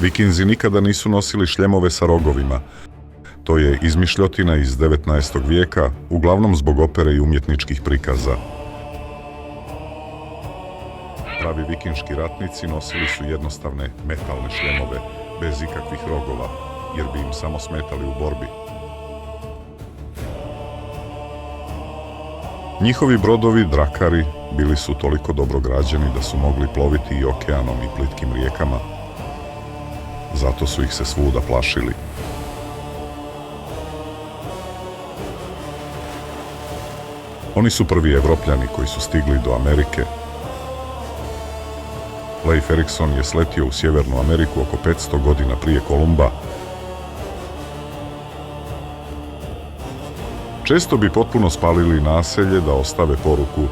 Vikinzi nikada nisu nosili šljemove sa rogovima. To je izmišljotina iz 19. vijeka, uglavnom zbog opere i umjetničkih prikaza. Pravi vikinški ratnici nosili su jednostavne metalne šljemove, bez ikakvih rogova, jer bi im samo smetali u borbi. Njihovi brodovi, drakari, bili su toliko dobro građeni da su mogli ploviti i okeanom i plitkim rijekama. Zato su ih se svuda plašili. Oni su prvi Evropljani koji su stigli do Amerike. Leif Erikson je sletio u Sjevernu Ameriku oko 500 godina prije Kolumba. Često bi potpuno spalili naselje da ostave poruku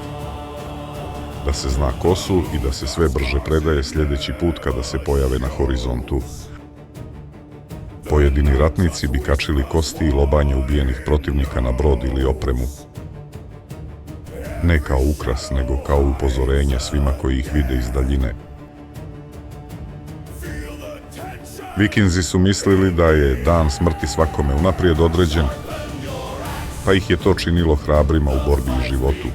da se zna ko su i da se sve brže predaje sljedeći put kada se pojave na horizontu. Pojedini ratnici bi kačili kosti i lobanje ubijenih protivnika na brod ili opremu. Ne kao ukras, nego kao upozorenje svima koji ih vide iz daljine. Vikinzi su mislili da je dan smrti svakome unaprijed određen, pa ih je to činilo hrabrima u borbi i životu.